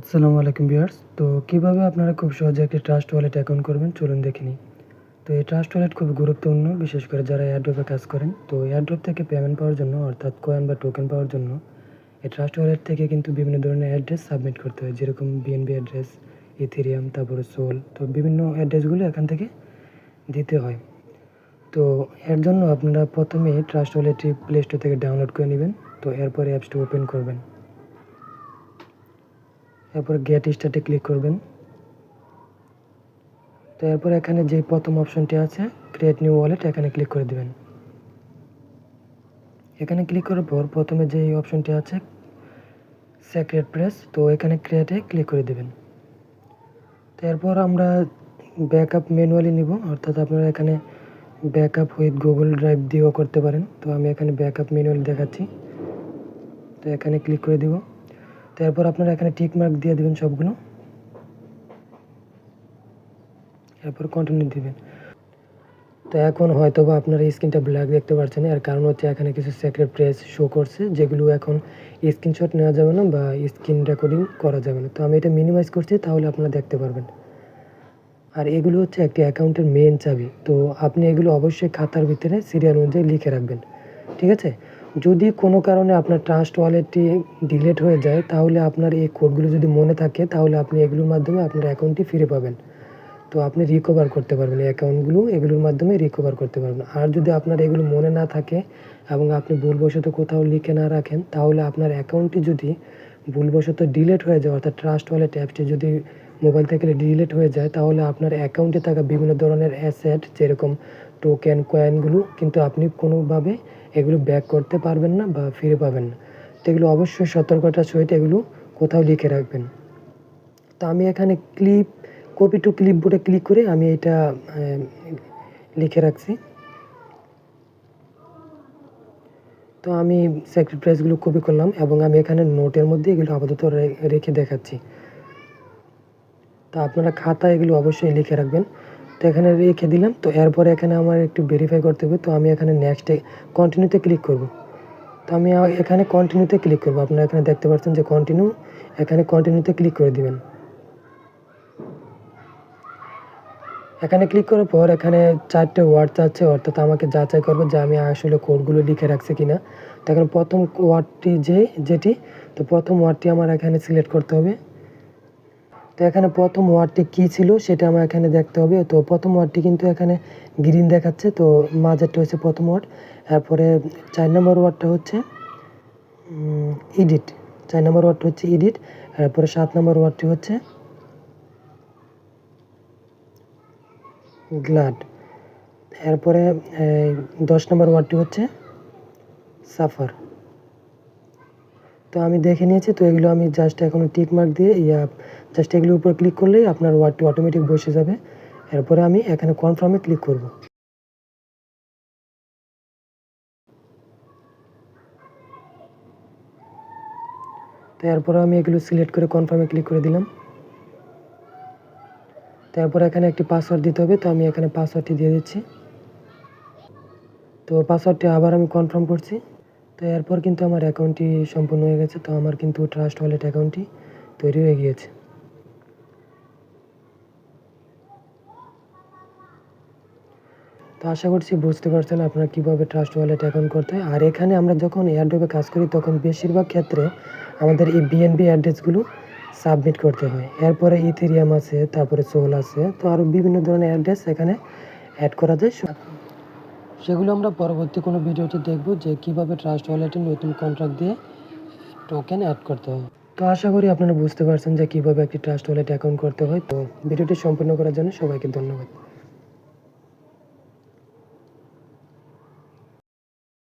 আসসালামু আলাইকুম ভিউয়ার্স। তো কিভাবে আপনারা খুব সহজে একটি ট্রাস্ট ওয়ালেট অ্যাকাউন্ট করবেন চলুন দেখে নিই। তো এই ট্রাস্ট ওয়ালেট খুব গুরুত্বপূর্ণ, বিশেষ করে যারা এয়ারড্রপে কাজ করেন। তো এয়ারড্রপ থেকে পেমেন্ট পাওয়ার জন্য, অর্থাৎ কয়েন বা টোকেন পাওয়ার জন্য এই ট্রাস্ট ওয়ালেট থেকে কিন্তু বিভিন্ন ধরনের অ্যাড্রেস সাবমিট করতে হয়, যেরকম বিএনবি অ্যাড্রেস, ইথেরিয়াম, তারপরে সোল। তো বিভিন্ন অ্যাড্রেসগুলো এখান থেকে দিতে হয়। তো এর জন্য আপনারা প্রথমেই ট্রাস্ট ওয়ালেটটি প্লে স্টোর থেকে ডাউনলোড করে নেবেন। তো এরপরে অ্যাপসটি ওপেন করবেন, এরপর গেট স্টার্টে ক্লিক করবেন। তো এরপর এখানে যে প্রথম অপশনটি আছে ক্রিয়েট নিউ ওয়ালেট, এখানে ক্লিক করে দেবেন। এখানে ক্লিক করার পর প্রথমে যে অপশনটি আছে সিক্রেট প্রেস, তো এখানে ক্রিয়েটে ক্লিক করে দেবেন। তো এরপর আমরা ব্যাকআপ ম্যানুয়ালি নিব, অর্থাৎ আপনারা এখানে ব্যাকআপ উইথ গুগল ড্রাইভ দিয়েও করতে পারেন। তো আমি এখানে ব্যাকআপ ম্যানুয়ালি দেখাচ্ছি, তো এখানে ক্লিক করে দিব। তো এরপর আপনারা এখানে টিক মার্ক দিয়ে দেবেন সবগুলো, এরপর কন্টিনিউ দিবেন। তো এখন হয়তো বা আপনারা স্ক্রিনটা ব্ল্যাক দেখতে পাচ্ছেন, এর কারণ হচ্ছে এখানে কিছু সিক্রেট প্রেস শো করছে, যেগুলো এখন স্ক্রিনশট নেওয়া যাবে না বা স্ক্রিন রেকর্ডিং করা যাবে না। তো আমি এটা মিনিমাইজ করছি, তাহলে আপনারা দেখতে পারবেন। আর এগুলো হচ্ছে একটি অ্যাকাউন্টের মেন চাবি। তো আপনি এগুলো অবশ্যই খাতার ভিতরে সিরিয়াল অনুযায়ী লিখে রাখবেন, ঠিক আছে? যদি কোনো কারণে আপনার ট্রাস্ট ওয়ালেটটি ডিলিট হয়ে যায়, তাহলে আপনার এই কোডগুলো যদি মনে থাকে, তাহলে আপনি এগুলোর মাধ্যমে আপনার অ্যাকাউন্টটি ফিরে পাবেন। তো আপনি রিকভার করতে পারবেন এই অ্যাকাউন্টগুলো, এগুলোর মাধ্যমে রিকভার করতে পারবেন। আর যদি আপনার এগুলো মনে না থাকে এবং আপনি ভুলবশত কোথাও লিখে না রাখেন, তাহলে আপনার অ্যাকাউন্টটি যদি ভুলবশত ডিলিট হয়ে যায়, অর্থাৎ ট্রাস্ট ওয়ালেট অ্যাপটি যদি মোবাইল থেকে ডিলিট হয়ে যায়, তাহলে আপনার অ্যাকাউন্টে থাকা বিভিন্ন ধরনের অ্যাসেট, যেরকম টোকেন, কয়েনগুলো কিন্তু আপনি কোনোভাবে এগুলো ব্যাক করতে পারবেন না বা ফিরে পাবেন না। তো এগুলো অবশ্যই সতর্কতার সহিত এগুলো কোথাও লিখে রাখবেন। তো আমি এখানে কপি টু ক্লিপবোর্ডে ক্লিক করে আমি এটা লিখে রাখছি। তো আমি সিক্রেট প্রেসগুলো কপি করলাম এবং আমি এখানে নোটের মধ্যে এগুলো আপাতত রেখে দেখাচ্ছি। তো আপনারা খাতা এগুলো অবশ্যই লিখে রাখবেন। তো এখানে রেখে দিলাম। তো এরপরে এখানে আমার একটু ভেরিফাই করতে হবে। তো আমি এখানে নেক্সটে কন্টিনিউতে ক্লিক করব। তো আমি এখানে কন্টিনিউতে ক্লিক করব। আপনারা এখানে দেখতে পাচ্ছেন যে কন্টিনিউ, এখানে কন্টিনিউতে ক্লিক করে দিবেন। এখানে ক্লিক করার পর এখানে 4টে ওয়ার্ড চাচ্ছে, অর্থাৎ আমাকে যাচাই করবে যে আমি আসলে কোডগুলো লিখে রাখছি কিনা। তো এখানে প্রথম ওয়ার্ডটি যেটি, তো প্রথম ওয়ার্ডটি আমার এখানে সিলেক্ট করতে হবে। তো এখানে প্রথম ওয়ার্ডটি কী ছিল সেটা আমার এখানে দেখতে হবে। তো প্রথম ওয়ার্ডটি কিন্তু এখানে গ্রিন দেখাচ্ছে, তো মাঝেরটা হচ্ছে প্রথম ওয়ার্ড। এরপরে 4 নম্বর ওয়ার্ডটা হচ্ছে এডিট, 4 নম্বর ওয়ার্ডটা হচ্ছে এডিট। এরপরে 7 নম্বর ওয়ার্ডটি হচ্ছে গ্লাড। এরপরে 10 নম্বর ওয়ার্ডটি হচ্ছে সাফার। তো আমি দেখে নিয়েছি। তো এগুলো আমি জাস্ট এখন টিক মার্ক দিয়ে জাস্ট এগুলোর উপর ক্লিক করলেই আপনার ওয়ার্ডটি অটোমেটিক বসে যাবে। এরপরে আমি এখানে কনফার্মে ক্লিক করব। তো এরপরে আমি এগুলো সিলেক্ট করে কনফার্মে ক্লিক করে দিলাম। তারপর এখানে একটি পাসওয়ার্ড দিতে হবে, তো আমি এখানে পাসওয়ার্ডটি দিয়ে দিচ্ছি। তো পাসওয়ার্ডটি আবার আমি কনফার্ম করছি। তো এরপর কিন্তু আমার অ্যাকাউন্টটি সম্পূর্ণ হয়ে গেছে। তো আমার কিন্তু ট্রাস্ট ওয়ালেট অ্যাকাউন্টটি তৈরি হয়ে গিয়েছে। তো আশা করছি বুঝতে পারছেন আপনারা কীভাবে ট্রাস্ট ওয়ালেট অ্যাকাউন্ট করতে হয়। আর এখানে আমরা যখন এয়ারড্রপে কাজ করি, তখন বেশিরভাগ ক্ষেত্রে আমাদের এই বিএনবি অ্যাড্রেসগুলো সাবমিট করতে হয়। এরপরে ইথেরিয়াম আছে, তারপরে সোল আছে, তো আরও বিভিন্ন ধরনের অ্যাড্রেস এখানে অ্যাড করা যায়। সেগুলো আমরা পরবর্তী কোনো ভিডিওতে দেখব যে কীভাবে ট্রাস্ট ওয়ালেটে নতুন কন্ট্রাক্ট দিয়ে টোকেন অ্যাড করতে হয়। তো আশা করি আপনারা বুঝতে পারছেন যে কীভাবে একটি ট্রাস্ট ওয়ালেট অ্যাকাউন্ট করতে হয়। তো ভিডিওটি সম্পূর্ণ করার জন্য সবাইকে ধন্যবাদ।